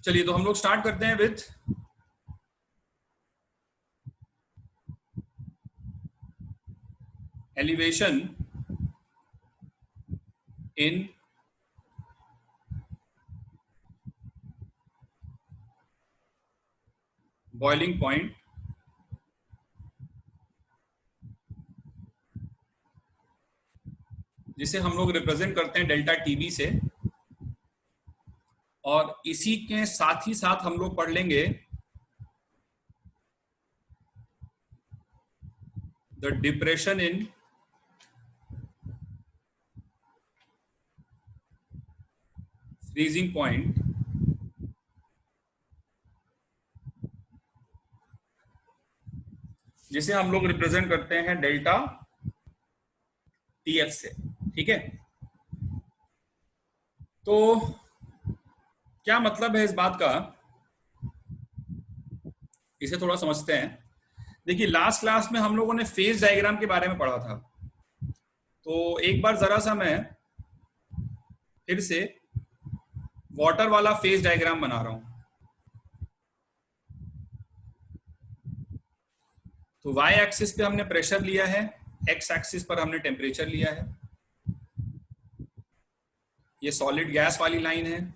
चलिए तो हम लोग स्टार्ट करते हैं with elevation in boiling point जिसे हम लोग रिप्रेजेंट करते हैं डेल्टा टीबी से, और इसी के साथ ही साथ हम लोग पढ़ लेंगे the depression in freezing point जिसे हम लोग रिप्रेजेंट करते हैं डेल्टा टीएफ से। ठीक है, तो क्या मतलब है इस बात का, इसे थोड़ा समझते हैं। देखिए, लास्ट क्लास में हम लोगों ने फेज डायग्राम के बारे में पढ़ा था, तो एक बार जरा सा मैं फिर से वाटर वाला फेज डायग्राम बना रहा हूं। तो वाई एक्सिस पे हमने प्रेशर लिया है, एक्स एक्सिस पर हमने टेम्परेचर लिया है। ये सॉलिड गैस वाली लाइन है,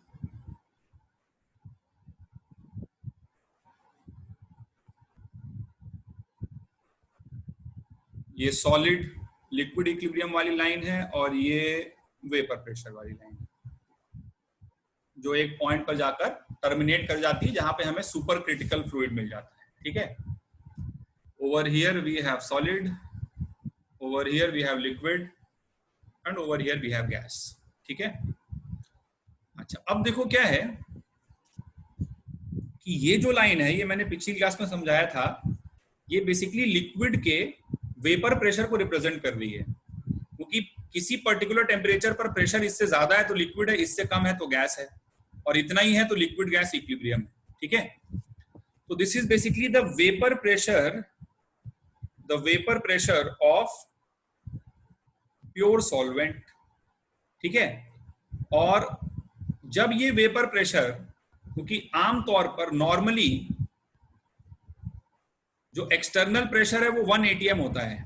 ये सॉलिड लिक्विड इक्विलिब्रियम वाली लाइन है, और ये वेपर प्रेशर वाली लाइन है जो एक पॉइंट पर जाकर टर्मिनेट कर जाती है जहां पे हमें सुपर क्रिटिकल फ्लूइड मिल जाता है। ठीक है, over here we have solid, over here we have liquid and over here we have gas. ठीक है, अच्छा अब देखो क्या है कि ये जो लाइन है, ये मैंने पिछली क्लास में समझाया था, ये बेसिकली लिक्विड के वेपर प्रेशर को रिप्रेजेंट कर रही है, क्योंकि किसी पर्टिकुलर टेम्परेचर पर प्रेशर इससे ज्यादा है तो लिक्विड है, इससे कम है तो गैस है, और इतना ही है तो लिक्विड गैस इक्विलिब्रियम है। ठीक है, तो this is basically the vapour pressure of pure solvent. ठीक है, और जब ये वेपर प्रेशर, क्योंकि आमतौर पर नॉर्मली जो एक्सटर्नल प्रेशर है वो 1 atm होता है,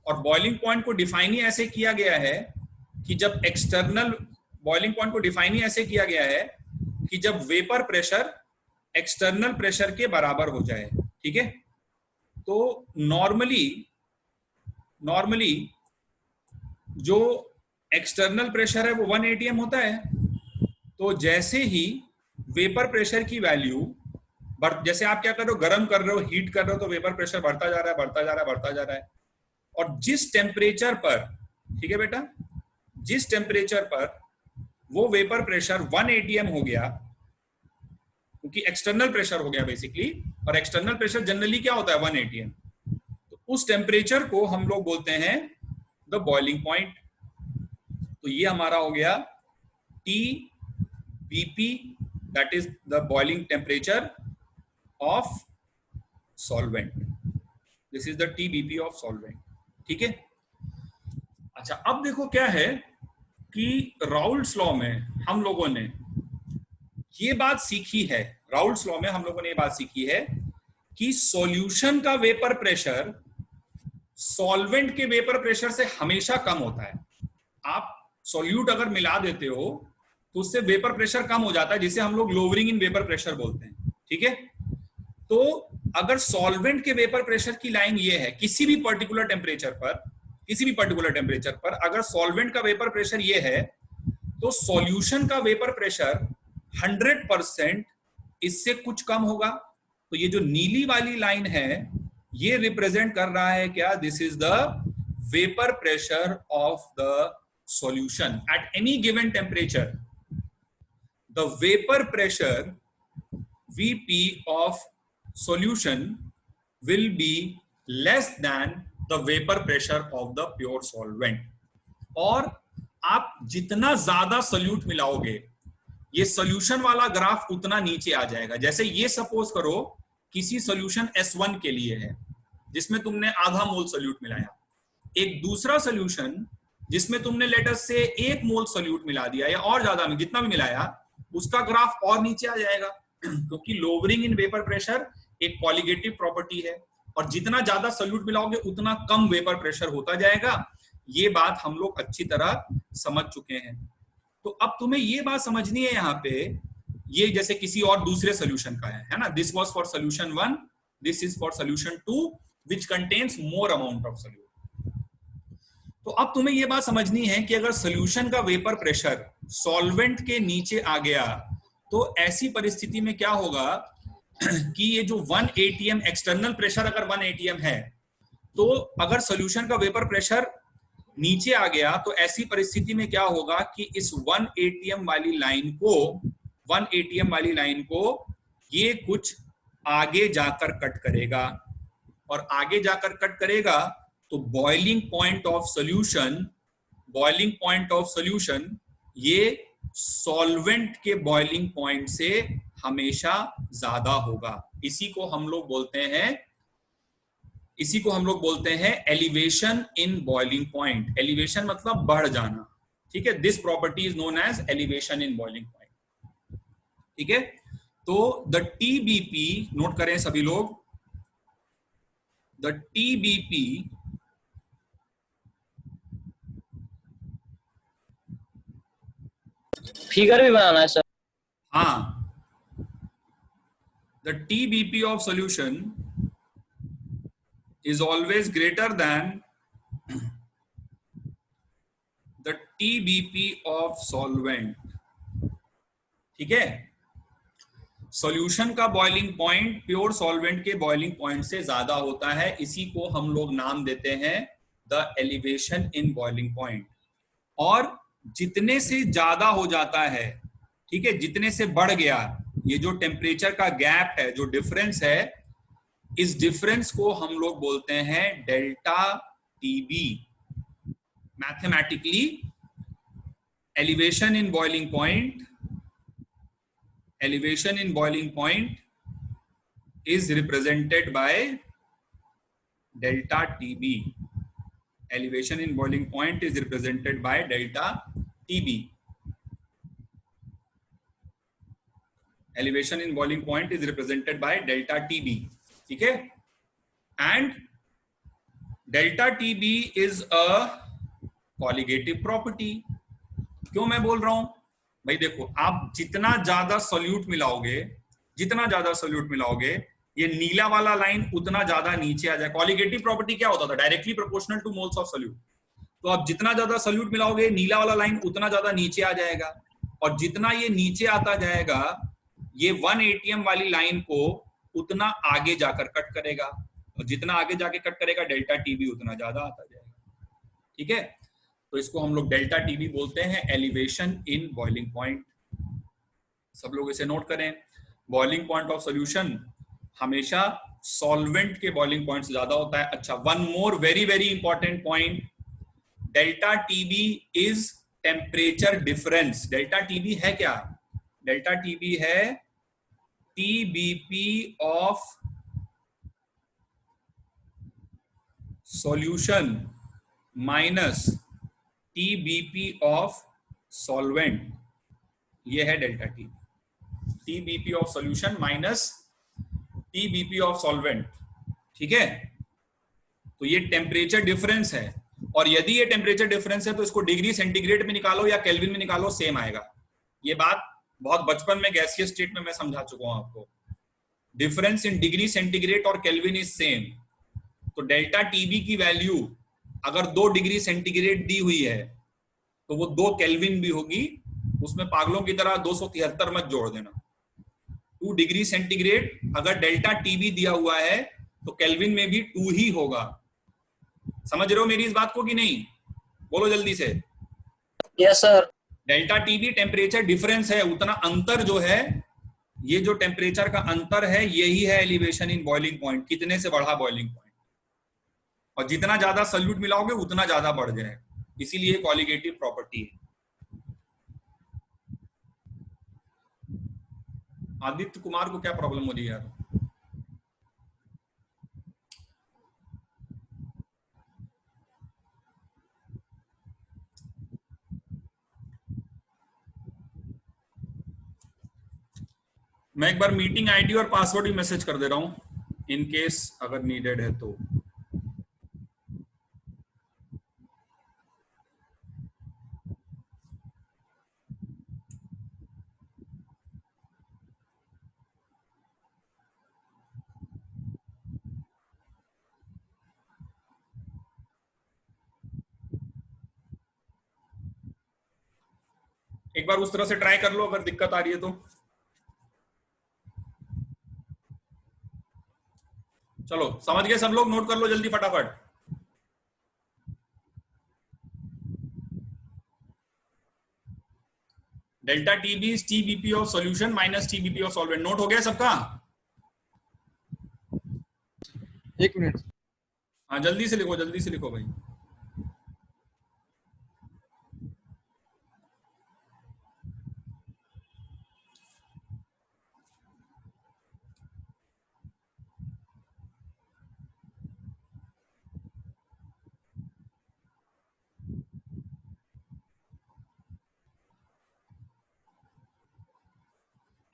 और बॉइलिंग पॉइंट को डिफाइन ही ऐसे किया गया है कि जब वेपर प्रेशर एक्सटर्नल प्रेशर के बराबर हो जाए। ठीक है, तो नॉर्मली जो एक्सटर्नल प्रेशर है वो 1 atm होता है, तो जैसे ही वेपर प्रेशर की वैल्यू जैसे आप क्या कर रहे हो, गर्म कर रहे हो, हीट कर रहे हो, तो वेपर प्रेशर बढ़ता जा रहा है, और जिस टेम्परेचर पर, ठीक है बेटा, जिस टेम्परेचर पर वो वेपर प्रेशर 1 atm हो गया, क्योंकि एक्सटर्नल प्रेशर हो गया बेसिकली, और एक्सटर्नल प्रेशर जनरली क्या होता है 1 atm, तो उस टेम्परेचर को हम लोग बोलते हैं द बॉइलिंग पॉइंट। तो ये हमारा हो गया TBP, that is the boiling temperature of solvent. This is the TBP of solvent. ठीक है, अच्छा अब देखो क्या है कि राउल्ट्स लॉ में हम लोगों ने ये बात सीखी है, कि सॉल्यूशन का वेपर प्रेशर सॉल्वेंट के वेपर प्रेशर से हमेशा कम होता है। आप सॉल्यूट अगर मिला देते हो तो उससे वेपर प्रेशर कम हो जाता है, जिसे हम लोग लोअरिंग इन वेपर प्रेशर बोलते हैं। ठीक है, तो अगर सॉल्वेंट के वेपर प्रेशर की लाइन ये है, किसी भी पर्टिकुलर टेम्परेचर पर अगर सॉल्वेंट का वेपर प्रेशर ये है, तो सॉल्यूशन का वेपर प्रेशर 100% इससे कुछ कम होगा। तो ये जो नीली वाली लाइन है, ये रिप्रेजेंट कर रहा है क्या, this is the vapour pressure of the solution at any given temperature. The vapour pressure VP of solution will be less than the vapor pressure of the pure solvent। और आप जितना ज्यादा सोल्यूट मिलाओगे, ये solution वाला graph उतना नीचे आ जाएगा। जैसे ये सपोज करो किसी सोल्यूशन S1 के लिए है जिसमें तुमने आधा मोल सोल्यूट मिलाया, एक दूसरा सोल्यूशन जिसमें तुमने लेटर से 1 मोल सोल्यूट मिला दिया या और ज्यादा में जितना भी मिलाया, उसका ग्राफ और नीचे आ जाएगा क्योंकि लोअरिंग इन वेपर प्रेशर एक कॉलिगेटिव प्रॉपर्टी है, और जितना ज्यादा सॉल्यूट मिलाओगे उतना कम वेपर प्रेशर होता जाएगा। ये बात हम लोग अच्छी तरह समझ चुके हैं। तो अब तुम्हें ये बात समझनी है यहाँ पे, ये जैसे किसी और दूसरे सोल्यूशन का है ना, this was for solution 1, this is for solution 2 which contains more amount of solute. तो अब तुम्हें ये बात समझनी है कि अगर सोल्यूशन का वेपर प्रेशर सॉल्वेंट के नीचे आ गया तो ऐसी परिस्थिति में क्या होगा कि ये जो 1 atm एक्सटर्नल प्रेशर अगर 1 atm है, तो अगर सोल्यूशन का वेपर प्रेशर नीचे आ गया तो ऐसी परिस्थिति में क्या होगा कि इस 1 atm वाली लाइन को 1 atm वाली लाइन को ये कुछ आगे जाकर कट करेगा, और आगे जाकर कट करेगा तो बॉइलिंग पॉइंट ऑफ सॉल्यूशन ये सॉल्वेंट के बॉइलिंग पॉइंट से हमेशा ज्यादा होगा। इसी को हम लोग बोलते हैं elevation in boiling point. Elevation मतलब बढ़ जाना, ठीक है। This property is known as elevation in boiling point, ठीक है। तो द टीबीपी नोट करें सभी लोग, द टीबीपी फिगर भी बनाना है सर। हाँ, the TBP of solution is always greater than the TBP of solvent, ठीक है। सॉल्यूशन का बॉइलिंग पॉइंट प्योर सॉल्वेंट के बॉइलिंग पॉइंट से ज्यादा होता है, इसी को हम लोग नाम देते हैं the elevation in boiling point. और जितने से ज्यादा हो जाता है, ठीक है, जितने से बढ़ गया, ये जो टेम्परेचर का गैप है, जो डिफरेंस है, इस डिफरेंस को हम लोग बोलते हैं delta TB. Mathematically elevation in boiling point is represented by delta TB. Elevation in boiling point is represented by delta TB. Elevation in boiling point is represented by delta TB, ठीक है। And delta TB is a colligative property। क्यों मैं बोल रहा हूं भाई, देखो आप जितना ज्यादा सोल्यूट मिलाओगे ये नीला वाला लाइन उतना ज्यादा नीचे आ जाए। कॉलिगेटिव प्रॉपर्टी क्या होता था, directly proportional two moles of solute. तो आप जितना ज्यादा सोल्यूट मिलाओगे नीला वाला लाइन उतना ज्यादा नीचे आ जाएगा, और जितना ये नीचे आता जाएगा ये 1 atm वाली लाइन को उतना आगे जाकर कट करेगा, और जितना आगे जाके कट करेगा डेल्टा टीबी उतना ज्यादा आता जाएगा, ठीक है। तो इसको हम लोग डेल्टा टीबी बोलते हैं, एलिवेशन इन बॉइलिंग पॉइंट। सब लोग इसे नोट करें, बॉइलिंग पॉइंट ऑफ सॉल्यूशन हमेशा सॉल्वेंट के बॉइलिंग पॉइंट से ज्यादा होता है। अच्छा, one more very very important point, delta TB is temperature difference. Delta TB है क्या? डेल्टा टीबी है TBP of solution minus TBP of solvent. ये है delta TB, TBP of solution minus TBP of solvent, ठीक है। तो ये temperature difference है, और यदि ये टेम्परेचर डिफरेंस है तो इसको डिग्री सेंटीग्रेड में निकालो या केल्विन में निकालो, सेम आएगा। ये बात बहुत बचपन में गैसियस स्टेट में मैं समझा चुका हूं आपको। डिफरेंस इन डिग्री सेंटीग्रेड और केल्विन इज सेम। तो डेल्टा टीबी की वैल्यू अगर 2 डिग्री सेंटीग्रेड दी हुई है तो वो 2 केल्विन भी होगी, उसमें पागलों की तरह 273 मत जोड़ देना। 2 डिग्री सेंटीग्रेड अगर डेल्टा टीबी दिया हुआ है तो केल्विन में भी 2 ही होगा। समझ रहे हो मेरी इस बात को कि नहीं? बोलो जल्दी से। Yes sir. Delta TB temperature difference है, उतना अंतर जो है, ये जो टेम्परेचर का अंतर है यही है एलिवेशन इन बॉइलिंग पॉइंट। कितने से बढ़ा बॉइलिंग पॉइंट, और जितना ज्यादा सॉल्यूट मिलाओगे उतना ज्यादा बढ़ जाएगा, इसीलिए कॉलिगेटिव प्रॉपर्टी है। आदित्य कुमार को क्या प्रॉब्लम हो रही है यार? मैं एक बार मीटिंग आईडी और पासवर्ड भी मैसेज कर दे रहा हूं इन केस अगर नीडेड है तो। एक बार उस तरह से ट्राई कर लो अगर दिक्कत आ रही है तो। चलो समझ गए सब लोग, नोट कर लो जल्दी फटाफट। Delta TB is TBP of solution minus TBP of solvent. Note हो गया सबका? एक मिनट। हाँ जल्दी से लिखो, जल्दी से लिखो भाई।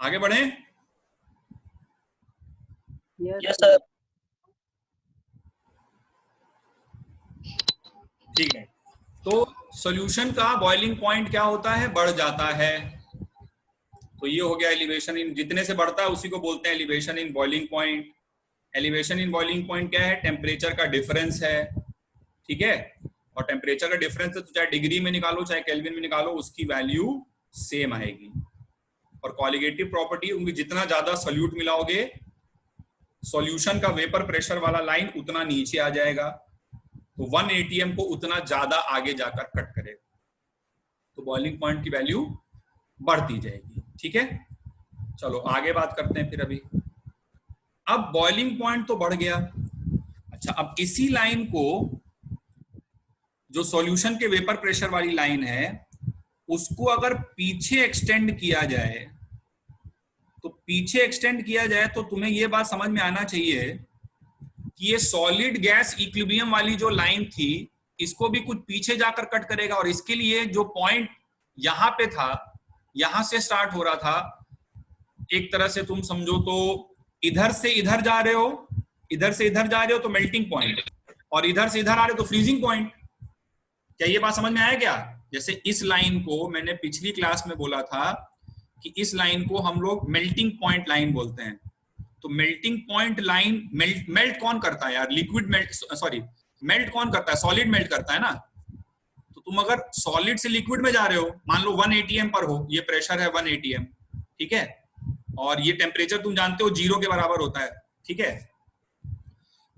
आगे बढ़े। Yes sir. ठीक है, तो सॉल्यूशन का बॉइलिंग पॉइंट क्या होता है? बढ़ जाता है। तो ये हो गया एलिवेशन इन, जितने से बढ़ता है उसी को बोलते हैं elevation in boiling point. Elevation in boiling point क्या है? टेम्परेचर का डिफरेंस है, ठीक है। और टेम्परेचर का डिफरेंस है तो चाहे डिग्री में निकालो चाहे केल्विन में निकालो उसकी वैल्यू सेम आएगी। और कॉलिगेटिव प्रॉपर्टी होगी, जितना ज्यादा सोल्यूट मिलाओगे सॉल्यूशन का वेपर प्रेशर वाला लाइन उतना नीचे आ जाएगा, तो 1 atm को उतना ज्यादा आगे जाकर कट करेगा, तो बॉइलिंग पॉइंट की वैल्यू बढ़ती जाएगी, ठीक है। चलो आगे बात करते हैं फिर। अभी अब बॉइलिंग पॉइंट तो बढ़ गया। अच्छा, अब इसी लाइन को, जो सॉल्यूशन के वेपर प्रेशर वाली लाइन है, उसको अगर पीछे एक्सटेंड किया जाए, तो पीछे एक्सटेंड किया जाए तो तुम्हें यह बात समझ में आना चाहिए कि ये सॉलिड गैस इक्विलिब्रियम वाली जो लाइन थी इसको भी कुछ पीछे जाकर कट करेगा। और इसके लिए जो पॉइंट यहां पे था, यहां से स्टार्ट हो रहा था, एक तरह से तुम समझो तो इधर से इधर जा रहे हो, इधर से इधर जा रहे हो तो मेल्टिंग पॉइंट, और इधर से इधर आ रहे हो तो फ्रीजिंग पॉइंट। क्या ये बात समझ में आया क्या? जैसे इस लाइन को मैंने पिछली क्लास में बोला था कि इस लाइन को हम लोग मेल्टिंग पॉइंट लाइन बोलते हैं। तो मेल्टिंग पॉइंट लाइन, मेल्ट कौन करता है यार? लिक्विड मेल्ट, सॉरी मेल्ट कौन करता है? सॉलिड मेल्ट करता है ना। तो तुम अगर सॉलिड से लिक्विड में जा रहे हो, मान लो 1 atm पर हो, ये प्रेशर है 1 atm, ठीक है, और ये टेम्परेचर तुम जानते हो 0 के बराबर होता है, ठीक है।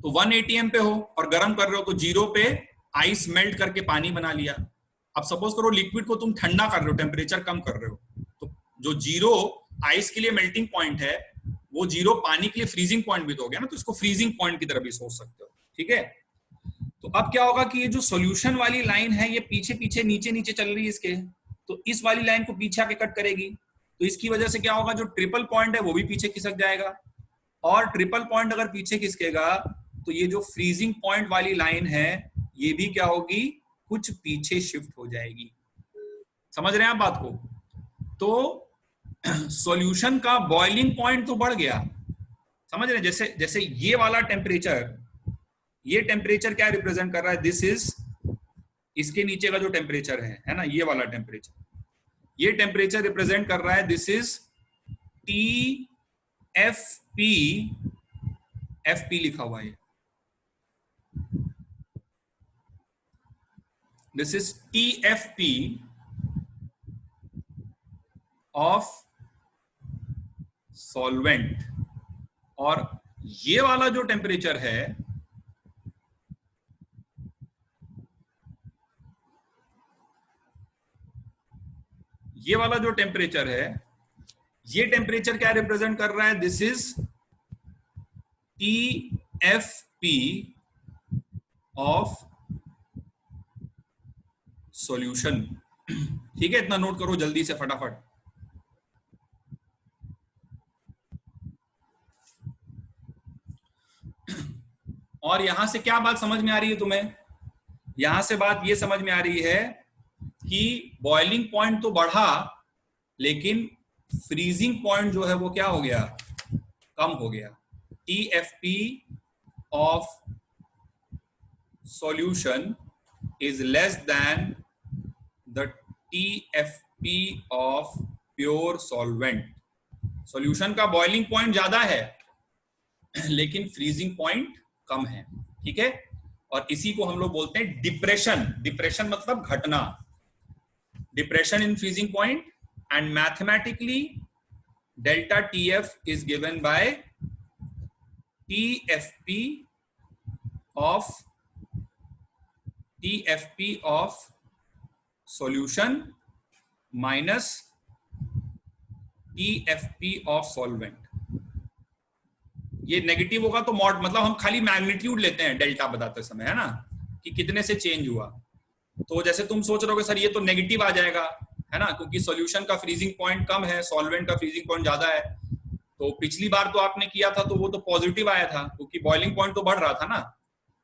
तो 1 atm पे हो और गर्म कर रहे हो तो 0 पे आइस मेल्ट करके पानी बना लिया। अब सपोज करो लिक्विड को तुम ठंडा कर रहे हो, टेम्परेचर कम कर रहे हो, तो जो 0 आइस के लिए मेल्टिंग पॉइंट है, वो 0 पानी के लिए फ्रीजिंग पॉइंट भी तो हो गया ना, तो इसको फ्रीजिंग पॉइंट की तरह भी सोच सकते हो, ठीक है। तो अब क्या होगा कि ये जो सॉल्यूशन वाली लाइन है ये पीछे पीछे नीचे नीचे चल रही है इसके, तो इस वाली लाइन को पीछे आके कट करेगी, तो इसकी वजह से क्या होगा, जो ट्रिपल पॉइंट है वो भी पीछे खिसक जाएगा। और ट्रिपल पॉइंट अगर पीछे खिसकेगा तो ये जो फ्रीजिंग पॉइंट वाली लाइन है ये भी क्या होगी, कुछ पीछे शिफ्ट हो जाएगी। समझ रहे हैं आप बात को? तो सॉल्यूशन का बॉइलिंग पॉइंट तो बढ़ गया, समझ रहे हैं? जैसे जैसे ये वाला टेम्परेचर, ये टेम्परेचर क्या रिप्रेजेंट कर रहा है? दिस इज, इसके नीचे का जो टेम्परेचर है ना, ये वाला टेम्परेचर, ये टेम्परेचर रिप्रेजेंट कर रहा है, दिस इज TFP, FP लिखा हुआ है, this is TFP of solvent. और ये वाला जो टेम्परेचर है, ये वाला जो टेम्परेचर है, ये टेम्परेचर क्या रिप्रेजेंट कर रहा है? This is TFP of solution, ठीक है। इतना नोट करो जल्दी से फटाफट। और यहां से क्या बात समझ में आ रही है तुम्हें? यहां से बात ये समझ में आ रही है कि बॉइलिंग पॉइंट तो बढ़ा, लेकिन फ्रीजिंग पॉइंट जो है वो क्या हो गया, कम हो गया। TFP of solution is less than the TFP of pure solvent। Solution का बॉइलिंग पॉइंट ज्यादा है लेकिन फ्रीजिंग पॉइंट कम है, ठीक है। और इसी को हम लोग बोलते हैं डिप्रेशन। डिप्रेशन मतलब घटना, depression in freezing point. And mathematically delta TF is given by TFP of solution minus TFP of solvent। ये नेगेटिव होगा तो मॉड, मतलब हम खाली मैग्नीट्यूड लेते हैं डेल्टा बताते समय, है ना, कि कितने से चेंज हुआ। तो जैसे तुम सोच रहे हो सर ये तो नेगेटिव आ जाएगा, है ना, क्योंकि सॉल्यूशन का फ्रीजिंग पॉइंट कम है, सॉल्वेंट का फ्रीजिंग पॉइंट ज्यादा है। तो पिछली बार तो आपने किया था तो वो तो पॉजिटिव आया था क्योंकि बॉइलिंग पॉइंट तो बढ़ रहा था ना,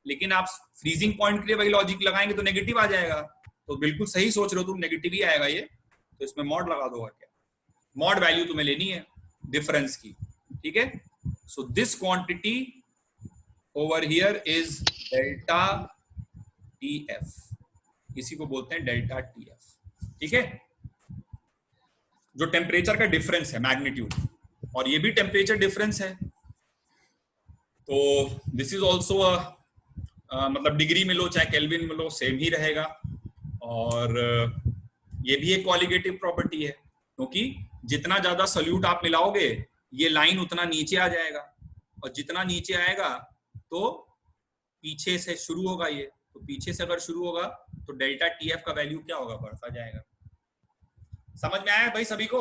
लेकिन आप फ्रीजिंग पॉइंट के लिए वही लॉजिक लगाएंगे तो नेगेटिव आ जाएगा। तो बिल्कुल सही सोच रहे हो तुम, नेगेटिव ही आएगा ये, तो इसमें मॉड लगा दो। और क्या मॉड वैल्यू तुम्हें लेनी है डिफरेंस की, ठीक है। So this quantity over here is delta TF, इसी को बोलते हैं डेल्टा TF, ठीक है। जो टेम्परेचर का डिफरेंस है मैग्नीट्यूड, और ये भी टेम्परेचर डिफरेंस है। तो दिस इज ऑल्सो मतलब डिग्री में लो चाहे केल्विन में लो सेम ही रहेगा। और ये भी एक क्वालिटेटिव प्रॉपर्टी है, क्योंकि जितना ज्यादा सॉल्यूट आप मिलाओगे ये लाइन उतना नीचे आ जाएगा, और जितना नीचे आएगा तो पीछे से शुरू होगा ये, तो पीछे से अगर शुरू होगा तो डेल्टा TF का वैल्यू क्या होगा, बढ़ता जाएगा। समझ में आया भाई सभी को?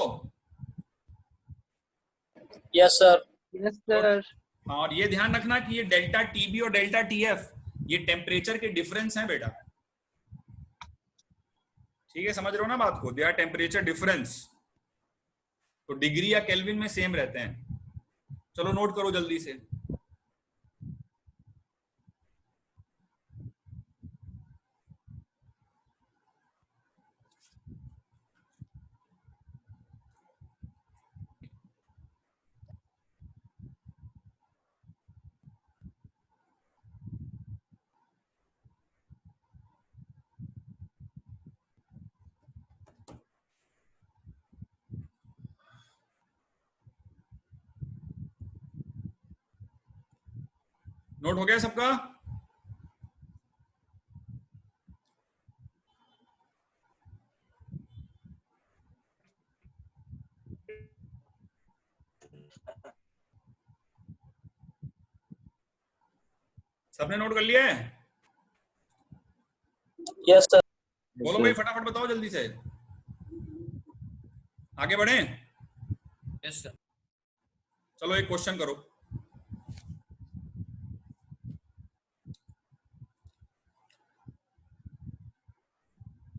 Yes sir. Yes sir. और ये ध्यान रखना कि ये डेल्टा TB और डेल्टा TF ये टेम्परेचर के डिफरेंस हैं बेटा, ठीक है, समझ रहे हो ना बात को, दे आर टेम्परेचर डिफरेंस। तो डिग्री या केल्विन में सेम रहते हैं। चलो नोट करो जल्दी से। नोट हो गया सबका? सबने नोट कर लिया है? Yes sir. बोलो भाई फटाफट बताओ जल्दी से, आगे बढ़े। Yes sir. चलो एक क्वेश्चन करो।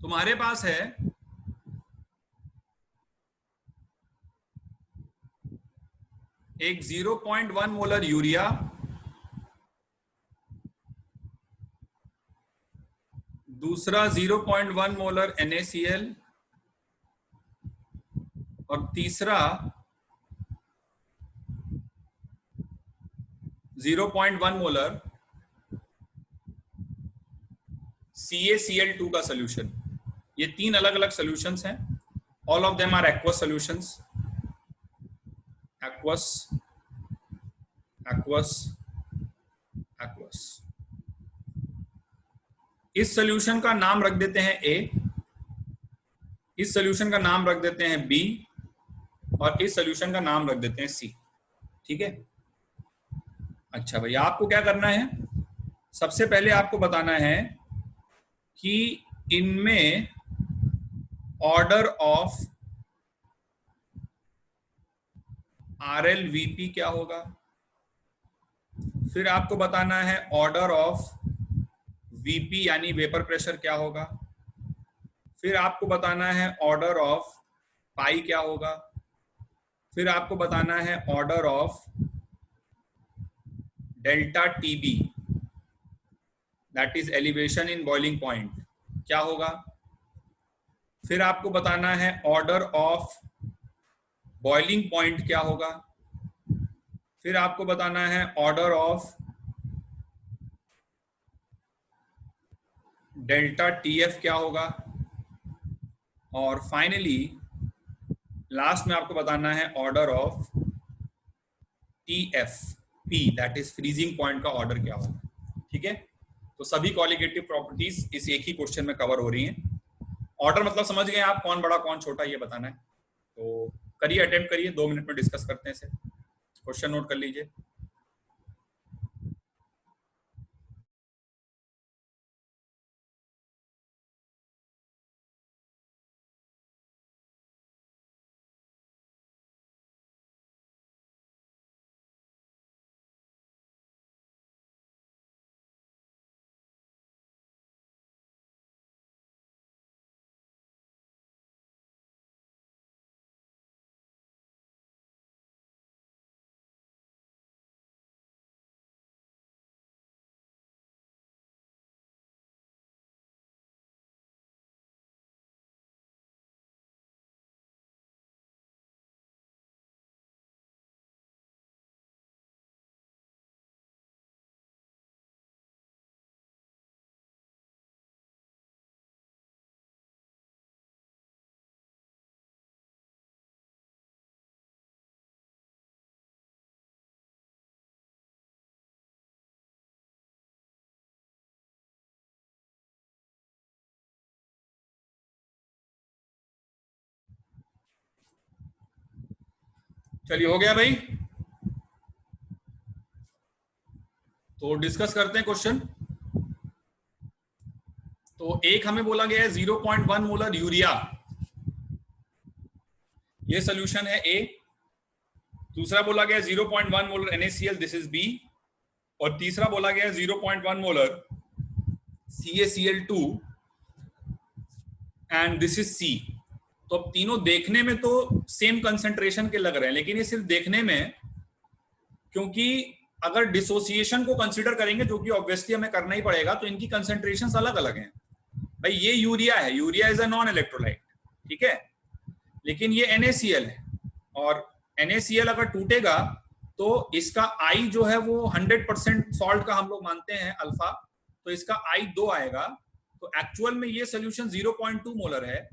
तुम्हारे पास है एक 0.1 मोलर यूरिया, दूसरा 0.1 मोलर NaCl, और तीसरा 0.1 मोलर CaCl2 का सोल्यूशन। ये तीन अलग अलग सॉल्यूशंस हैं, all of them are aqueous solutions. Aqueous aqueous aqueous. इस सॉल्यूशन का नाम रख देते हैं A, इस सॉल्यूशन का नाम रख देते हैं B, और इस सॉल्यूशन का नाम रख देते हैं C, ठीक है। अच्छा भाई आपको क्या करना है, सबसे पहले आपको बताना है कि इनमें ऑर्डर ऑफ RLVP क्या होगा। फिर आपको बताना है ऑर्डर ऑफ VP यानी वेपर प्रेशर क्या होगा। फिर आपको बताना है ऑर्डर ऑफ पाई क्या होगा। फिर आपको बताना है order of delta TB that is elevation in boiling point क्या होगा। फिर आपको बताना है ऑर्डर ऑफ बॉइलिंग पॉइंट क्या होगा, फिर आपको बताना है ऑर्डर ऑफ डेल्टा टीएफ क्या होगा, और फाइनली लास्ट में आपको बताना है order of TF P, that is freezing point का ऑर्डर क्या होगा। ठीक है, तो सभी क्वालिटेटिव प्रॉपर्टीज इस एक ही क्वेश्चन में कवर हो रही हैं। ऑर्डर मतलब समझ गए आप, कौन बड़ा कौन छोटा ये बताना है। तो करिए, अटेम्प्ट करिए, 2 मिनट में डिस्कस करते हैं इसे। क्वेश्चन नोट कर लीजिए। चलिए, हो गया भाई, तो डिस्कस करते हैं क्वेश्चन। तो एक हमें बोला गया है 0.1 मोलर यूरिया, ये सोल्यूशन है ए। दूसरा बोला गया 0.1 molar NaCl, this is B. और तीसरा बोला गया 0.1 molar CaCl2 and this is C. तो अब तीनों देखने में तो सेम कंसेंट्रेशन के लग रहे हैं, लेकिन ये सिर्फ देखने में, क्योंकि अगर डिसोसिएशन को कंसीडर करेंगे, जो कि ऑब्वियसली हमें करना ही पड़ेगा, तो इनकी कंसेंट्रेशंस अलग अलग हैं। भाई ये यूरिया है, urea is a non electrolyte, ठीक है, लेकिन ये NaCl है, और NaCl अगर टूटेगा तो इसका I जो है वो 100% सॉल्ट का हम लोग मानते हैं अल्फा, तो इसका I 2 आएगा। तो एक्चुअल में ये सोल्यूशन 0.2 मोलर है।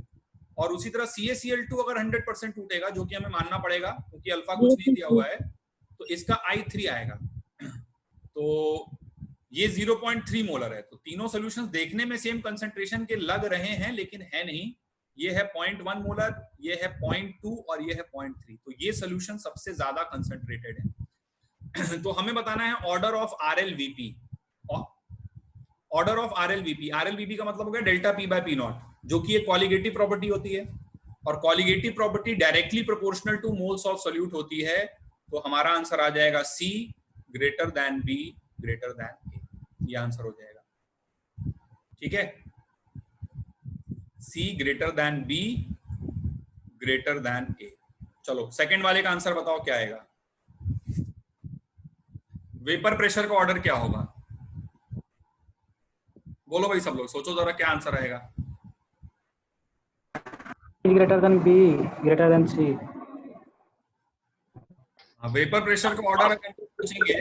और उसी तरह CaCl2 अगर 100% टूटेगा, जो कि हमें मानना पड़ेगा क्योंकि अल्फा कुछ नहीं दिया हुआ है, तो इसका I 3 आएगा। तो ये 0.3 मोलर है। तो तीनों सॉल्यूशंस देखने में सेम कंसंट्रेशन के लग रहे हैं, लेकिन है नहीं। ये है 0.1 मोलर, ये है 0.2 और ये है 0.3। तो ये सॉल्यूशन सबसे ज्यादा कंसंट्रेटेड है। तो हमें बताना है order of RLVP। Order of RLVP, RLVP का मतलब हो गया डेल्टा P बाय P0, जो कि एक कॉलिगेटिव प्रॉपर्टी होती है, और colligative property directly proportional two moles of solute होती है। तो हमारा आंसर आ जाएगा C greater than B greater than A, ये आंसर हो जाएगा। ठीक है, C greater than B greater than A। चलो सेकंड वाले का आंसर बताओ क्या आएगा। वेपर प्रेशर का ऑर्डर क्या होगा, बोलो भाई, सब लोग सोचो जरा, क्या आंसर आएगा। Greater than B greater than C। Vapour pressure का ऑर्डर अगर पूछेंगे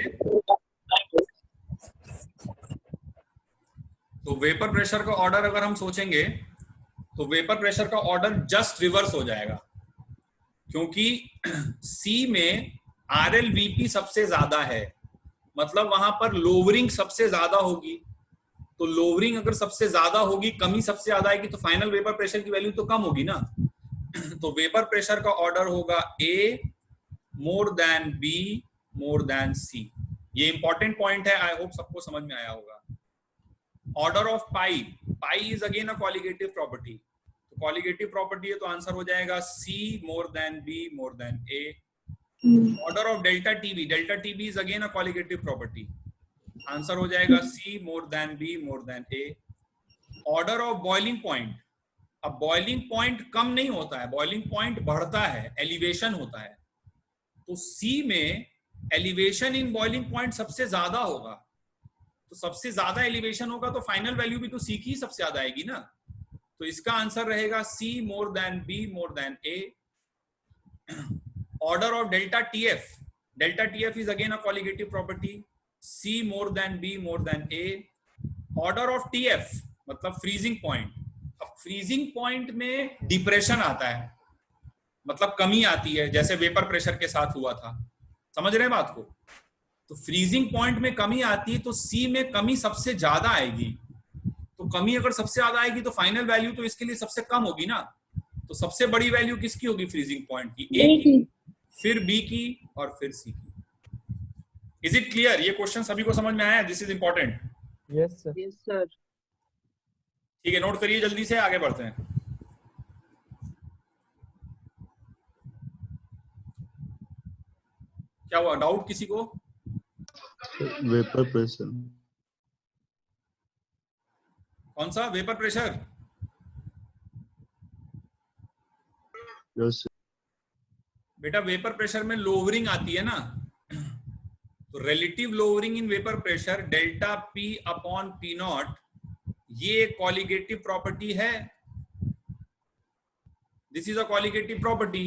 तो वेपर प्रेशर का ऑर्डर अगर हम सोचेंगे तो वेपर प्रेशर का ऑर्डर जस्ट रिवर्स हो जाएगा, क्योंकि C में RLVP सबसे ज्यादा है, मतलब वहां पर लोवरिंग सबसे ज्यादा होगी। तो लोवरिंग अगर सबसे ज्यादा होगी, कमी सबसे ज्यादा आएगी, तो फाइनल वेपर प्रेशर की वैल्यू तो कम होगी ना। तो वेपर प्रेशर का ऑर्डर होगा A more than B more than C। ये इंपॉर्टेंट पॉइंट है, आई होप सबको समझ में आया होगा। Order of pi, pi is again a colligative property. तो कॉलिगेटिव प्रॉपर्टी है, तो आंसर हो जाएगा C more than B more than A। Order of delta TB, delta TB is again a colligative property, answer हो जाएगा C more than B more than A। Order of boiling point, अब boiling point कम नहीं होता है, boiling point बढ़ता है, elevation होता है। तो C में एलिवेशन इन बॉइलिंग पॉइंट सबसे ज्यादा होगा, तो सबसे ज्यादा एलिवेशन होगा तो फाइनल वैल्यू भी तो C की सबसे ज्यादा आएगी ना। तो इसका आंसर रहेगा C more than B more than A। order of delta TF. Delta TF is again a colligative property. C more than B more than A. Order of TF मतलब freezing point. अब freezing point में depression आता है, मतलब कमी आती है, जैसे वेपर प्रेशर के साथ हुआ था। समझ रहे हैं बात को? तो फ्रीजिंग पॉइंट में कमी आती है तो सी में कमी सबसे ज्यादा आएगी। तो कमी अगर सबसे ज्यादा आएगी तो फाइनल वैल्यू तो इसके लिए सबसे कम होगी ना। तो सबसे बड़ी वैल्यू किसकी होगी फ्रीजिंग पॉइंट की? ए की, फिर बी की और फिर सी की। Is it clear? ये क्वेश्चन सभी को समझ में आया? This is important. Yes, sir. Yes, sir. ठीक है, नोट करिए जल्दी से, आगे बढ़ते हैं। क्या हुआ, डाउट किसी को? Vapour pressure. कौन सा वेपर प्रेशर? यस बेटा वेपर प्रेशर में लोअरिंग आती है ना, तो relative lowering in vapour pressure delta P upon P not, ये एक कॉलिगेटिव प्रॉपर्टी है। This is a colligative property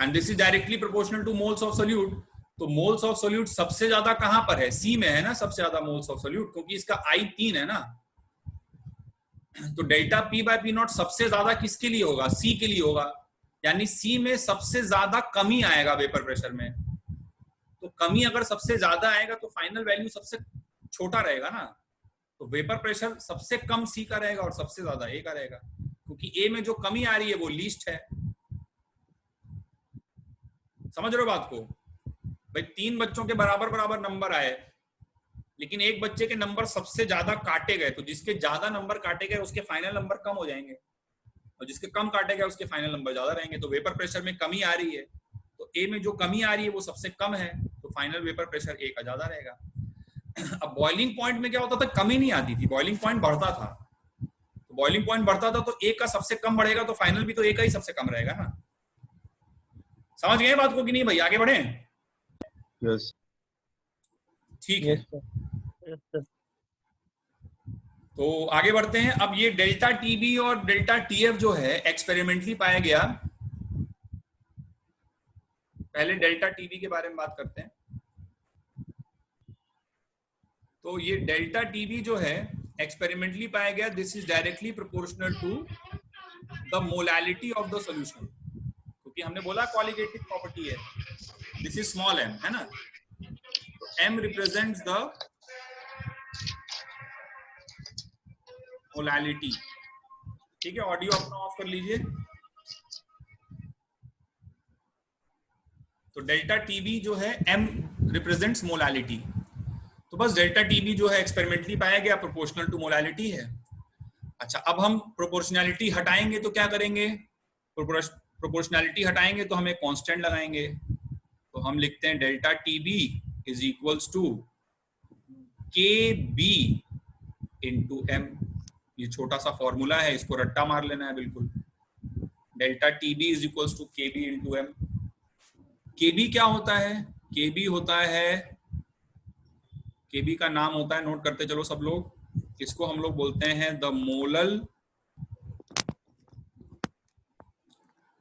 and this is directly proportional two moles of solute. तो मोल्स ऑफ सोल्यूट सबसे ज्यादा कहां पर है? सी में है ना सबसे ज्यादा मोल्स ऑफ सोल्यूट, क्योंकि इसका आई 3 है ना। तो delta P by P not सबसे ज्यादा किसके लिए होगा? सी के लिए होगा, यानी सी में सबसे ज्यादा कमी आएगा वेपर प्रेशर में। तो कमी अगर सबसे ज्यादा आएगा तो फाइनल वैल्यू सबसे छोटा रहेगा ना। तो वेपर प्रेशर सबसे कम सी का रहेगा और सबसे ज्यादा ए का रहेगा, क्योंकि ए में जो कमी आ रही है वो लीस्ट है। समझ रहे हो बात को? भाई 3 बच्चों के बराबर बराबर नंबर आए, लेकिन एक बच्चे के नंबर सबसे ज्यादा काटे गए, तो जिसके ज्यादा नंबर काटे गए उसके फाइनल नंबर कम हो जाएंगे, और जिसके कम काटे गए उसके फाइनल नंबर ज्यादा रहेंगे। तो वेपर प्रेशर में कमी आ रही है, तो ए में जो कमी आ रही है वो सबसे कम है, तो फाइनल वेपर प्रेशर ए का ज्यादा रहेगा। अब बॉइलिंग पॉइंट में क्या होता था? कमी नहीं आती थी, बॉइलिंग पॉइंट बढ़ता था। तो बॉइलिंग पॉइंट बढ़ता था तो ए का सबसे कम बढ़ेगा, तो फाइनल भी तो ए का ही सबसे कम रहेगा ना। समझ गए बात को कि नहीं भाई? आगे बढ़े? यस ठीक है। Yes, sir. Yes, sir. तो आगे बढ़ते हैं। अब ये डेल्टा टीबी और डेल्टा टीएफ जो है एक्सपेरिमेंटली पाया गया। पहले डेल्टा टीबी के बारे में बात करते हैं। तो ये डेल्टा टीबी जो है एक्सपेरिमेंटली पाया गया, this is directly proportional to the molality of the solution, क्योंकि हमने बोला क्वालिटेटिव प्रॉपर्टी है। दिस इज स्मॉल m, है ना। m represents the molality. ठीक है, ऑडियो अपना ऑफ कर लीजिए। तो डेल्टा टीबी जो है m रिप्रेजेंट्स मोलैलिटी। तो बस डेल्टा टीबी जो है एक्सपेरिमेंटली पाया गया, प्रोपोर्शनल टू मोलैलिटी है। अच्छा, अब हम प्रोपोर्शनैलिटी हटाएंगे तो क्या करेंगे? प्रोपोर्शनैलिटी हटाएंगे तो हमें कांस्टेंट लगाएंगे। तो हम लिखते हैं delta TB is equals to K B into M. ये छोटा सा फॉर्मूला है, इसको रट्टा मार लेना है बिल्कुल। Delta TB is equals to K B into M. K B क्या होता है? के बी होता है, के बी का नाम होता है, नोट करते चलो सब लोग, इसको हम लोग बोलते हैं the molal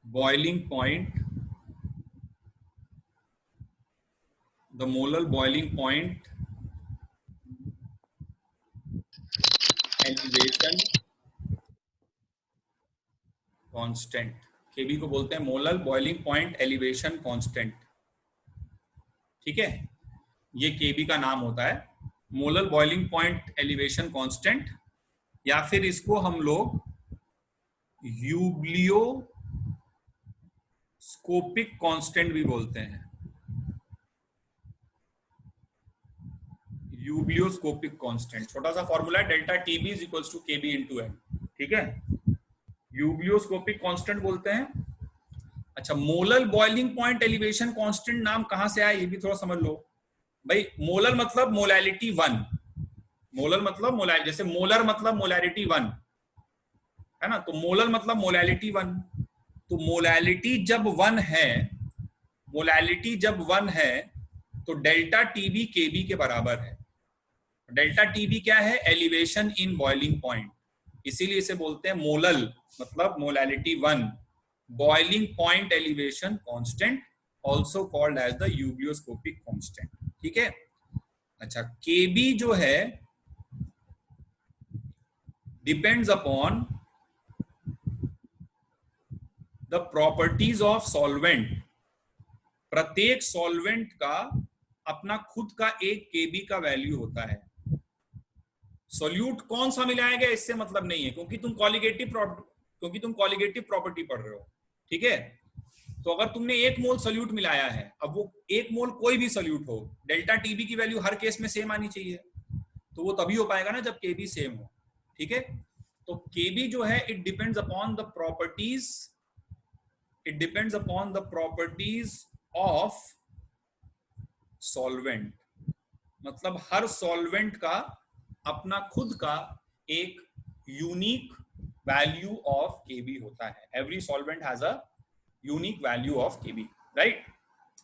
boiling point. The molal boiling point elevation constant. Kb को बोलते हैं molal boiling point elevation constant. ठीक है, ये केबी का नाम होता है, molal boiling point elevation constant, या फिर इसको हम लोग यूब्लियो स्कोपिक कांस्टेंट भी बोलते हैं। यूब्लियोस्कोपिक कांस्टेंट, छोटा सा फॉर्मूला है, delta TB is equals to KB into M. ठीक है, यूब्लियोस्कोपिक कांस्टेंट बोलते हैं। अच्छा, molal boiling point elevation constant नाम कहां से आया ये भी थोड़ा समझ लो भाई। मोलल मतलब मोलैलिटी 1, मोलल मतलब मोलैलिटी, जैसे मोलर मतलब मोलैलिटी 1 है ना, तो मोलल मतलब मोलैलिटी 1। तो मोलैलिटी जब 1 है, मोलैलिटी जब 1 है तो डेल्टा टीबी केबी के बराबर है। डेल्टा टीबी क्या है? एलिवेशन इन बॉइलिंग पॉइंट, इसीलिए इसे बोलते हैं मोलल मतलब molality 1, boiling point elevation constant, also called as the ebullioscopic constant. ठीक है। अच्छा, केबी जो है depends upon the properties of solvent. प्रत्येक सॉल्वेंट का अपना खुद का एक केबी का वैल्यू होता है। सॉल्यूट कौन सा मिलाया गया इससे मतलब नहीं है, क्योंकि तुम कॉलिगेटिव प्रॉपर्टी पढ़ रहे हो। ठीक है। तो अगर तुमने 1 मोल सॉल्यूट मिलाया है, अब वो 1 मोल कोई भी सॉल्यूट हो, डेल्टा टीबी की वैल्यू हर केस में सेम आनी चाहिए, तो वो तभी हो पाएगा ना जब केबी सेम हो। ठीक है। तो केबी जो है it depends upon the properties of solvent. मतलब हर सॉल्वेंट का अपना खुद का एक यूनिक वैल्यू ऑफ केबी होता है। Every solvent has a unique value of KB, right?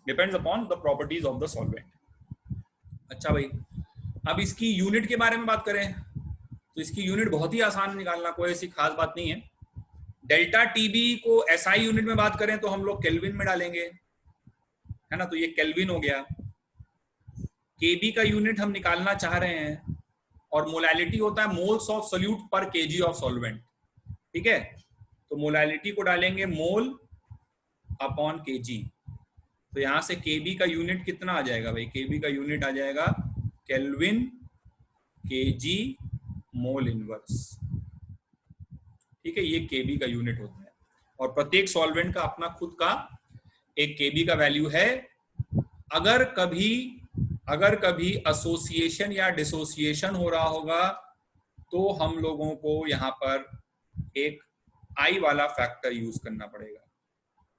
Depends upon the properties of the solvent. अच्छा भाई, अब इसकी यूनिट के बारे में बात करें तो इसकी यूनिट बहुत ही आसान निकालना, कोई ऐसी खास बात नहीं है। डेल्टा टीबी को एसआई यूनिट में बात करें तो हम लोग केल्विन में डालेंगे, है ना, तो ये केल्विन हो गया। केबी का यूनिट हम निकालना चाह रहे हैं और मोलैलिटी होता है मोल्स ऑफ सोल्यूट पर केजी ऑफ सॉल्वेंट। ठीक है। तो मोलैलिटी को डालेंगे मोल अपॉन केजी। तो यहां से केबी का यूनिट कितना आ जाएगा भाई? केबी का यूनिट आ जाएगा केल्विन केजी मोल इनवर्स। ठीक है, ये केबी का यूनिट होता है और प्रत्येक सॉल्वेंट का अपना खुद का एक केबी का वैल्यू है। अगर कभी एसोसिएशन या डिसोसिएशन हो रहा होगा तो हम लोगों को यहाँ पर एक आई वाला फैक्टर यूज करना पड़ेगा।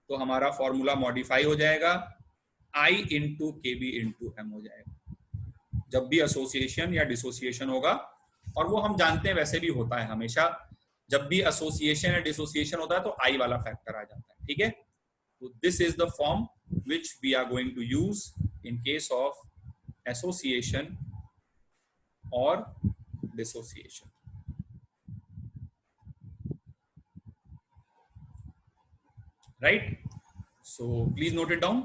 तो हमारा फॉर्मूला मॉडिफाई हो जाएगा, आई इंटू केबी इंटू एम हो जाएगा जब भी एसोसिएशन या डिसोसिएशन होगा। और वो हम जानते हैं वैसे भी होता है हमेशा, जब भी एसोसिएशन या डिसोसिएशन होता है तो आई वाला फैक्टर आ जाता है। ठीक है। तो this is the form which we are going to use in case of association or dissociation. Right? So please note it down.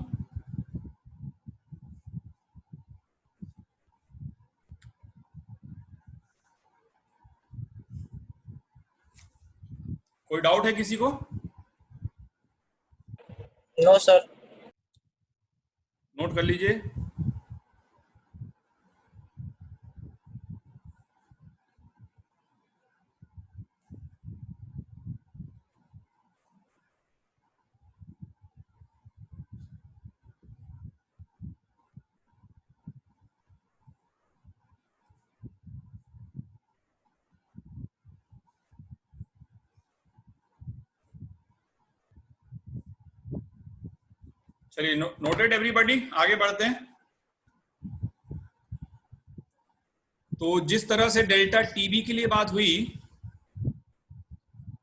कोई डाउट है किसी को? No, sir. नोट कर लीजिए। चलिए, नोटेड एवरीबॉडी, आगे बढ़ते हैं। तो जिस तरह से डेल्टा टीबी के लिए बात हुई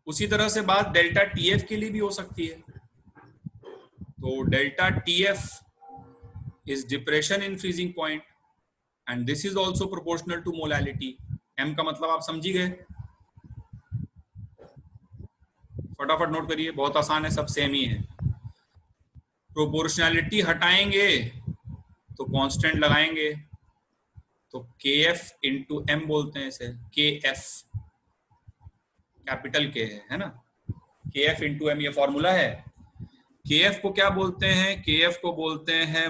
उसी तरह से बात डेल्टा टीएफ के लिए भी हो सकती है। तो delta TF is depression in freezing point and this is also proportional to molality. M का मतलब आप समझी गए? फटाफट नोट करिए, बहुत आसान है, सब सेम ही है। प्रोपोर्शनैलिटी हटाएंगे तो कांस्टेंट लगाएंगे, तो के एफ इंटू एम बोलते हैं इसे। के एफ कैपिटल के है ना, के एफ इंटू एम ये फॉर्मूला है। के एफ को क्या बोलते हैं? के एफ को बोलते हैं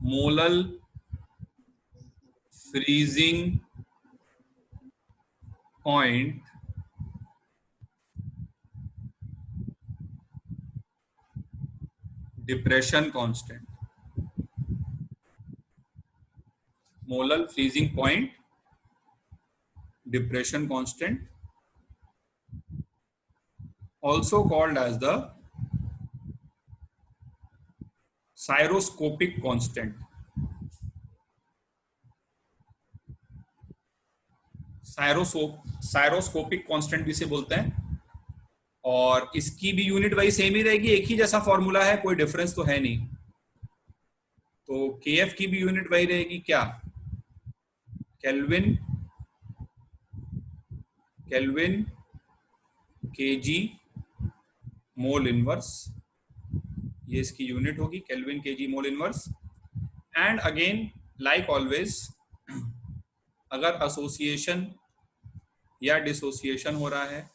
molal freezing point depression constant. Molal freezing point depression constant, also called as the cryoscopic constant. Cryoscopic constant भी इसे बोलते हैं और इसकी भी यूनिट वही सेम ही रहेगी, एक ही जैसा फॉर्मूला है, कोई डिफरेंस तो है नहीं। तो केएफ की भी यूनिट वही रहेगी क्या? Kelvin KG mole inverse. ये इसकी यूनिट होगी kelvin KG mole inverse. And again like always, अगर एसोसिएशन या डिसोसिएशन हो रहा है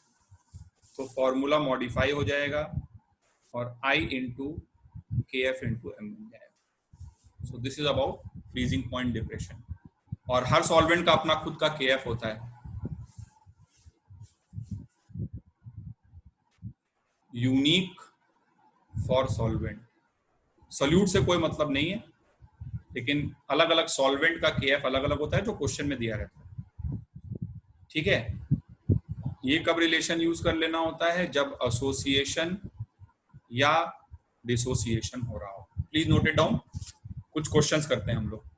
तो फॉर्मूला मॉडिफाई हो जाएगा और I इंटू के एफ इंटू एम बन जाएगा। So this is about freezing point depression. और हर सॉल्वेंट का अपना खुद का के एफ होता है। यूनिक फॉर सॉल्वेंट, सोल्यूट से कोई मतलब नहीं है, लेकिन अलग अलग सॉल्वेंट का के एफ अलग अलग होता है जो क्वेश्चन में दिया रहता है। ठीक है, ये कब रिलेशन यूज कर लेना होता है? जब एसोसिएशन या डिसोसिएशन हो रहा हो। Please note it down. कुछ क्वेश्चंस करते हैं हम लोग।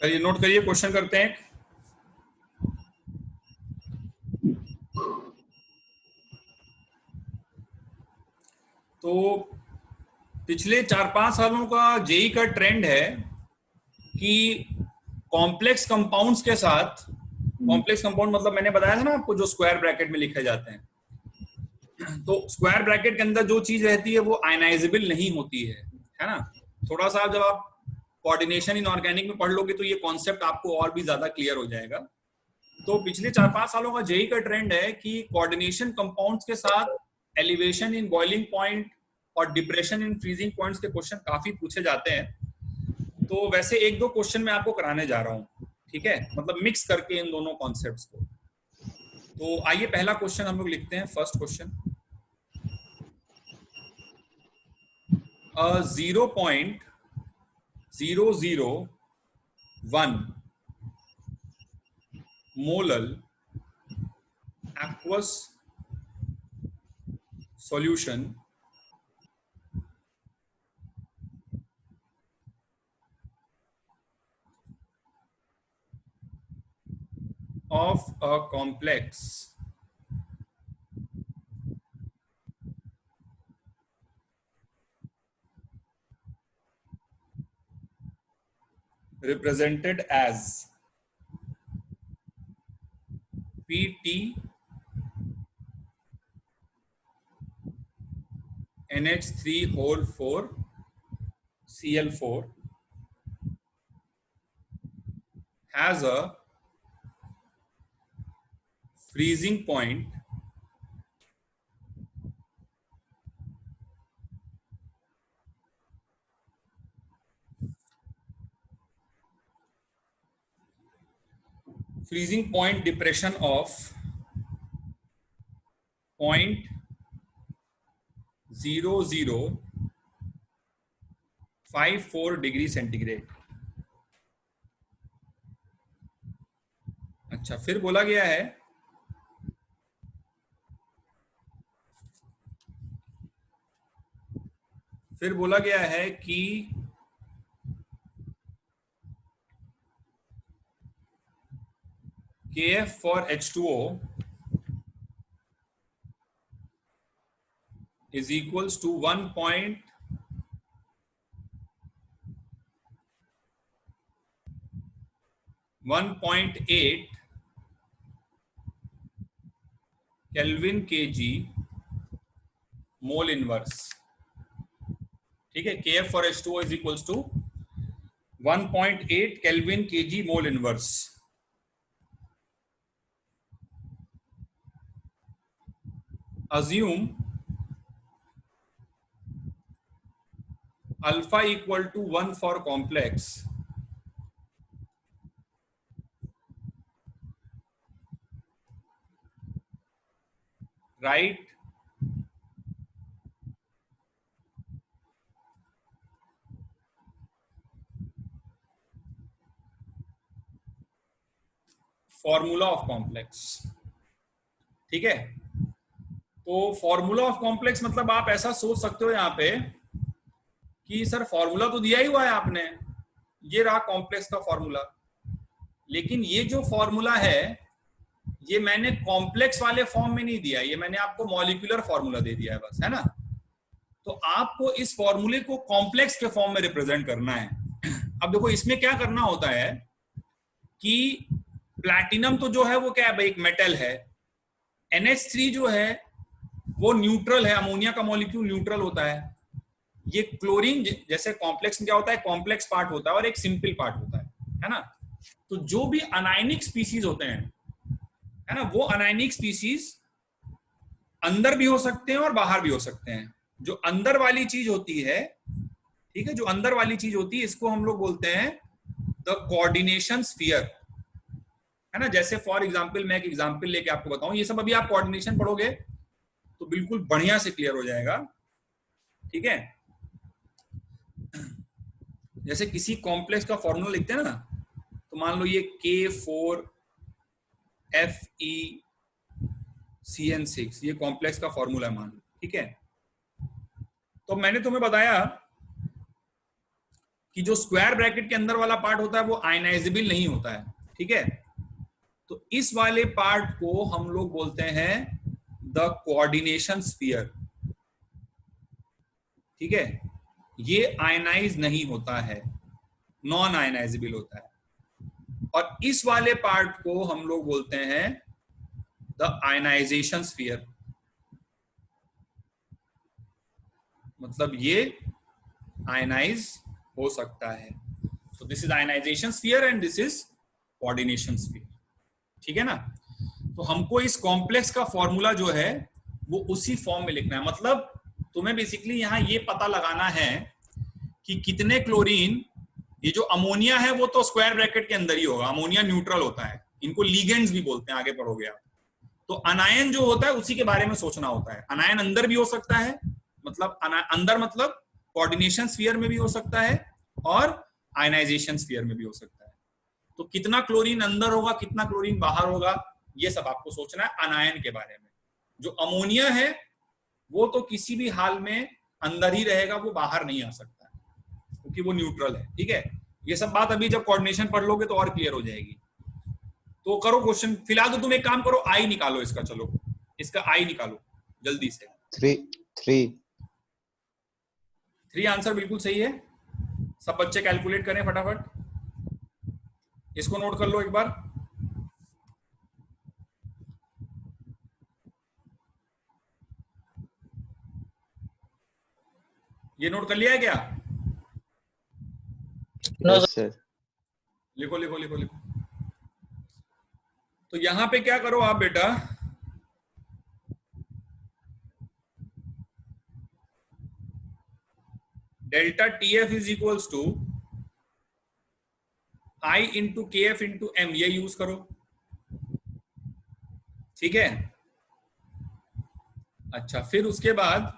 चलिए नोट करिए, क्वेश्चन करते हैं। तो पिछले 4-5 सालों का जेई का ट्रेंड है कि कॉम्प्लेक्स कंपाउंड्स के साथ, कॉम्प्लेक्स कंपाउंड मतलब मैंने बताया था ना आपको, जो स्क्वायर ब्रैकेट में लिखे जाते हैं, तो स्क्वायर ब्रैकेट के अंदर जो चीज रहती है वो आयनाइजेबल नहीं होती है ना। थोड़ा सा जब आप कोऑर्डिनेशन इन ऑर्गेनिक में पढ़ लोगे तो ये कॉन्सेप्ट आपको और भी ज्यादा क्लियर हो जाएगा। तो पिछले 4-5 सालों का जेई का ट्रेंड है कि कोऑर्डिनेशन कंपाउंड्स के साथ एलिवेशन इन बॉइलिंग पॉइंट और डिप्रेशन इन फ्रीजिंग पॉइंट्स के क्वेश्चन काफी पूछे जाते हैं। तो वैसे 1-2 क्वेश्चन मैं आपको कराने जा रहा हूँ, ठीक है, मतलब मिक्स करके इन दोनों कॉन्सेप्ट्स को। तो आइए पहला क्वेश्चन हम लोग लिखते हैं। First question, 0.001 molal aqueous solution of a complex represented as PT NH3 whole 4 Cl4 has a freezing point depression of 0.0054 degree centigrade. अच्छा, फिर बोला गया है कि Kf for H2O is equals to 1.8 Kelvin kg mole inverse. ठीक है, Kf for H2O is equals to 1.8 Kelvin kg mole inverse. Assume alpha equal to 1 for complex right formula of complex. ठीक है, तो फॉर्मूला ऑफ कॉम्प्लेक्स मतलब आप ऐसा सोच सकते हो यहाँ पे कि सर फॉर्मूला तो दिया ही हुआ है आपने, ये रहा कॉम्प्लेक्स का फॉर्मूला, लेकिन ये जो फॉर्मूला है ये मैंने कॉम्प्लेक्स वाले फॉर्म में नहीं दिया, ये मैंने आपको मॉलिक्यूलर फॉर्मूला दे दिया है बस, है ना। तो आपको इस फॉर्मूले को कॉम्प्लेक्स के फॉर्म में रिप्रेजेंट करना है। अब देखो इसमें क्या करना होता है कि प्लैटिनम तो जो है वो क्या है भाई, एक मेटल है। NH3 जो है वो न्यूट्रल है, अमोनिया का मॉलिक्यूल न्यूट्रल होता है। ये क्लोरीन जैसे कॉम्प्लेक्स में क्या होता है, कॉम्प्लेक्स पार्ट होता है और एक सिंपल पार्ट होता है ना। तो जो भी अनायनिक स्पीसीज होते हैं, है ना, वो अनायनिक स्पीसीज अंदर भी हो सकते हैं और बाहर भी हो सकते हैं। जो अंदर वाली चीज होती है, ठीक है, जो अंदर वाली चीज होती है इसको हम लोग बोलते हैं द कोऑर्डिनेशन स्फीयर, है ना। जैसे फॉर एग्जांपल मैं एक एग्जांपल लेके आपको बताऊं, ये सब अभी आप कोऑर्डिनेशन पढ़ोगे तो बिल्कुल बढ़िया से क्लियर हो जाएगा। ठीक है, जैसे किसी कॉम्प्लेक्स का फॉर्मूला लिखते हैं ना, तो मान लो ये K4FeCN6 ये कॉम्प्लेक्स का फॉर्मूला मान लो। ठीक है, तो मैंने तुम्हें बताया कि जो स्क्वायर ब्रैकेट के अंदर वाला पार्ट होता है वो आयनाइजेबल नहीं होता है। ठीक है, तो इस वाले पार्ट को हम लोग बोलते हैं द कोऑर्डिनेशन स्फीयर। ठीक है, ये आयनाइज नहीं होता है, नॉन आयनाइजेबल होता है। और इस वाले पार्ट को हम लोग बोलते हैं द आयनाइजेशन स्फीयर, मतलब ये आयनाइज हो सकता है। तो this is ionization sphere and this is coordination sphere. ठीक है ना। तो हमको इस कॉम्प्लेक्स का फॉर्मूला जो है वो उसी फॉर्म में लिखना है। मतलब तुम्हें बेसिकली यहां ये पता लगाना है कि कितने क्लोरीन, ये जो अमोनिया है वो तो स्क्वायर ब्रैकेट के अंदर ही होगा, अमोनिया न्यूट्रल होता है, इनको लीगेंड्स भी बोलते हैं, आगे पढ़ोगे आप। तो अनायन जो होता है उसी के बारे में सोचना होता है। अनायन अंदर भी हो सकता है, मतलब अंदर मतलब कोऑर्डिनेशन स्फीयर में भी हो सकता है और आयनाइजेशन स्फीयर में भी हो सकता है। तो कितना क्लोरीन अंदर होगा, कितना क्लोरीन बाहर होगा, ये सब आपको सोचना है अनायन के बारे में। जो अमोनिया है वो तो किसी भी हाल में अंदर ही रहेगा, वो बाहर नहीं आ सकता क्योंकि वो न्यूट्रल है। ठीक है, ये सब बात अभी जब कोऑर्डिनेशन पढ़ लोगे तो और क्लियर हो जाएगी। तो करो क्वेश्चन, फिलहाल तो तुम एक काम करो, आई निकालो इसका, चलो इसका आई निकालो जल्दी से। 3 आंसर बिल्कुल सही है। सब बच्चे कैलकुलेट करें फटाफट, इसको नोट कर लो एक बार। ये नोट कर लिया है क्या? No, sir. लिखो लिखो लिखो लिखो। तो यहां पे क्या करो आप बेटा, delta TF is equals to I into KF into M, ये यूज करो। ठीक है, अच्छा फिर उसके बाद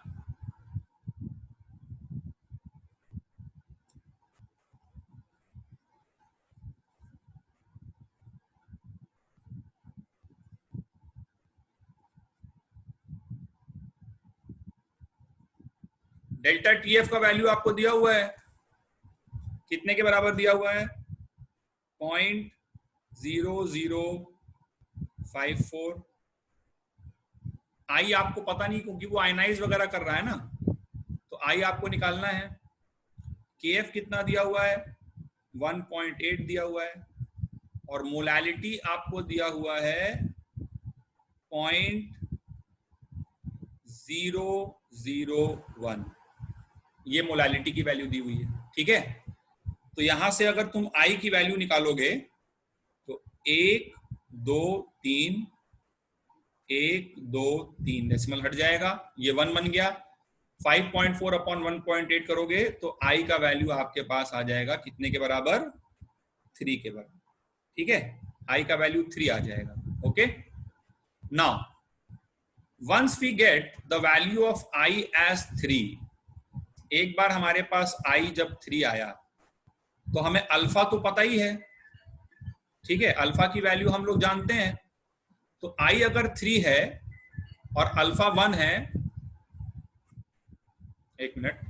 डेल्टा TF का वैल्यू आपको दिया हुआ है, कितने के बराबर दिया हुआ है? 0.0054। आई आपको पता नहीं क्योंकि वो आयनाइज वगैरह कर रहा है ना, तो आई आपको निकालना है। KF कितना दिया हुआ है? 1.8 दिया हुआ है, और मोलैलिटी आपको दिया हुआ है 0.001, ये मोलैलिटी की वैल्यू दी हुई है। ठीक है, तो यहां से अगर तुम आई की वैल्यू निकालोगे तो 1 2 3 1 2 3 डेसिमल हट जाएगा, ये 1 बन गया। 5.4 अपॉन 1.8 करोगे तो आई का वैल्यू आपके पास आ जाएगा कितने के बराबर? 3 के बराबर। ठीक है, आई का वैल्यू 3 आ जाएगा। Okay, now once we get the value of I as 3, एक बार हमारे पास आई जब 3 आया तो हमें अल्फा तो पता ही है, ठीक है, अल्फा की वैल्यू हम लोग जानते हैं, तो आई अगर 3 है और अल्फा 1 है, एक मिनट,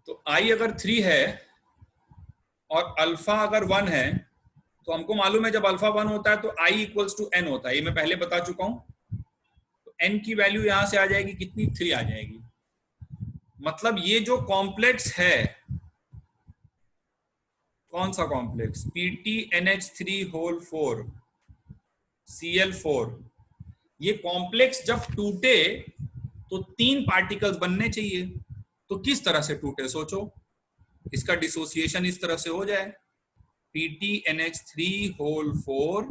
तो आई अगर 3 है और अल्फा अगर 1 है, तो हमको मालूम है जब अल्फा 1 होता है तो आई इक्वल्स टू एन होता है, ये मैं पहले बता चुका हूं। तो एन की वैल्यू यहां से आ जाएगी कितनी, 3 आ जाएगी। मतलब ये जो कॉम्प्लेक्स है, कौन सा कॉम्प्लेक्स, PTNH3 होल 4 Cl4, ये कॉम्प्लेक्स जब टूटे तो 3 पार्टिकल्स बनने चाहिए। तो किस तरह से टूटे सोचो, इसका डिसोसिएशन इस तरह से हो जाए, PTNH3 होल 4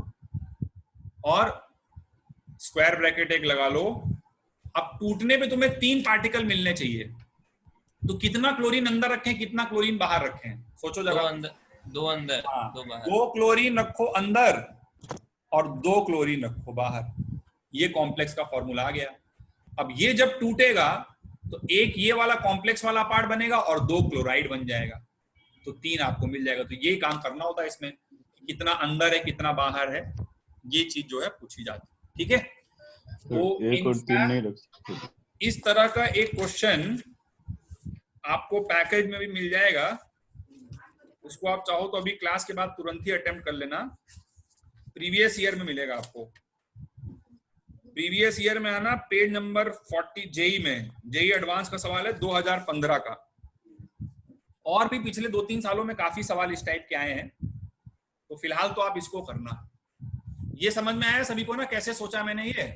और स्क्वायर ब्रैकेट एक लगा लो। अब टूटने पे तुम्हें 3 पार्टिकल मिलने चाहिए, तो कितना क्लोरीन अंदर रखें, कितना क्लोरीन बाहर रखें, सोचो जरा। दो अंदर हाँ, दो बाहर। 2 क्लोरीन रखो अंदर और 2 क्लोरीन रखो बाहर, ये कॉम्प्लेक्स का फॉर्मूला आ गया। अब ये जब टूटेगा तो एक ये वाला कॉम्प्लेक्स वाला पार्ट बनेगा और 2 क्लोराइड बन जाएगा, तो 3 आपको मिल जाएगा। तो ये काम करना होता है इसमें, कितना अंदर है कितना बाहर है, ये चीज जो है पूछी जाती है। ठीक है, तो एक और 3 नहीं रख सकते। इस तरह का एक क्वेश्चन आपको पैकेज में भी मिल जाएगा, उसको आप चाहो तो अभी क्लास के बाद तुरंत ही अटेम्प्ट कर लेना। प्रीवियस ईयर में मिलेगा आपको, प्रीवियस ईयर में आना, पेज नंबर 40 जेई में, जेई एडवांस का सवाल है 2015 का। और भी पिछले 2-3 सालों में काफी सवाल इस टाइप के आए हैं, तो फिलहाल तो आप इसको करना। ये समझ में आया सभी को ना, कैसे सोचा मैंने ये?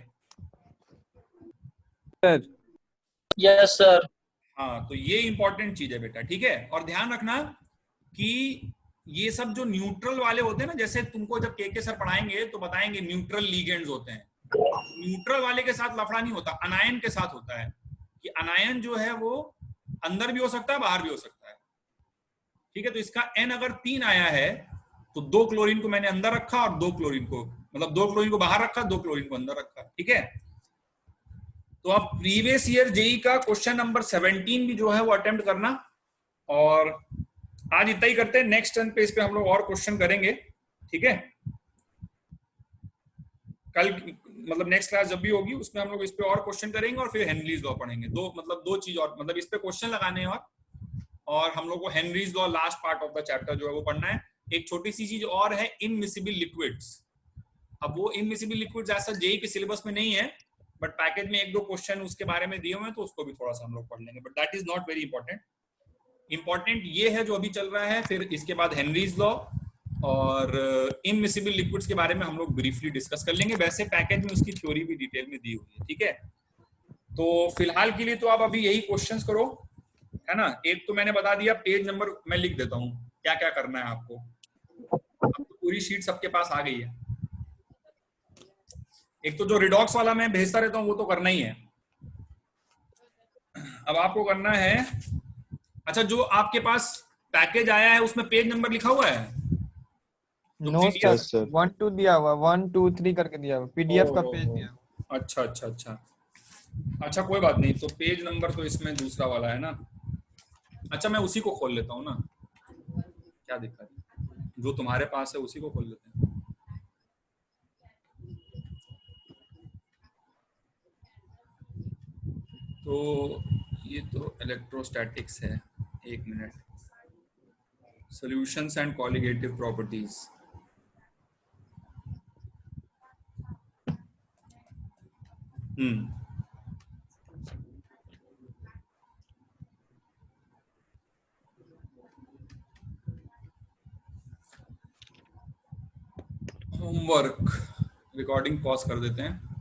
Yes sir. हाँ, तो ये इंपॉर्टेंट चीज है बेटा, ठीक है। और ध्यान रखना कि ये सब जो न्यूट्रल वाले होते हैं ना, जैसे तुमको जब के सर पढ़ाएंगे तो बताएंगे न्यूट्रल लीगेंड्स होते हैं, न्यूट्रल वाले के साथ लफड़ा नहीं होता, अनायन के साथ होता है कि अनायन जो है वो अंदर भी हो सकता है बाहर भी हो सकता है। ठीक है, तो इसका N अगर 3 आया है तो 2 क्लोरीन को मैंने अंदर रखा और 2 क्लोरीन को, मतलब 2 क्लोरीन को बाहर रखा, 2 क्लोरीन को अंदर रखा। ठीक है, तो अब प्रीवियस ईयर जेई का क्वेश्चन नंबर 17 भी जो है वो अटेम्प्ट करना। और आज इतना ही करते हैं, नेक्स्ट टर्न पे इस पे हम लोग और क्वेश्चन करेंगे। ठीक है, कल मतलब नेक्स्ट क्लास जब भी होगी उसमें हम लोग इस पे और क्वेश्चन करेंगे और फिर हेनरीज लॉ पढ़ेंगे। दो चीज और, मतलब इस पे क्वेश्चन लगाने हैं और हम लोग को Henry's law last part of the chapter जो है वो पढ़ना है। एक छोटी सी चीज और है, इनमिसिबल लिक्विड्स। अब वो इनमिसिबल लिक्विड्स ऐसा जेई के सिलेबस में नहीं है, बट पैकेज में 1-2 क्वेश्चन उसके बारे में दिए हुए हैं, तो उसको भी थोड़ा सा हम लोग पढ़ लेंगे, but that is not very important. Important ये है जो अभी चल रहा है, फिर इसके बाद हेनरीज लॉ और इनमिसिबल लिक्विड्स के बारे में हम लोग ब्रीफली डिस्कस कर लेंगे। वैसे पैकेज में उसकी थ्योरी भी डिटेल में दी हुई है। ठीक है, तो फिलहाल के लिए तो आप अभी यही क्वेश्चंस करो, है ना। एक तो मैंने बता दिया, पेज नंबर मैं लिख देता हूँ क्या क्या करना है आपको। अब तो पूरी शीट सबके पास आ गई है। एक तो जो रिडॉक्स वाला मैं भेजता रहता हूँ वो तो करना ही है। अब आपको करना है, अच्छा जो आपके पास पैकेज आया है उसमें पेज नंबर लिखा हुआ है? No Yes, sir. सर, 1 2 दिया हुआ, 1 2 3 करके दिया हुआ, पीडीएफ का पेज दिया हुआ। अच्छा कोई बात नहीं, तो पेज नंबर तो इसमें दूसरा वाला है ना। अच्छा मैं उसी को खोल लेता हूँ ना, क्या दिक्कत है, जो तुम्हारे पास है उसी को खोल लेते हैं। तो ये तो इलेक्ट्रोस्टैटिक्स है, एक minute, solutions and colligative properties. Homework, recording pause कर देते हैं।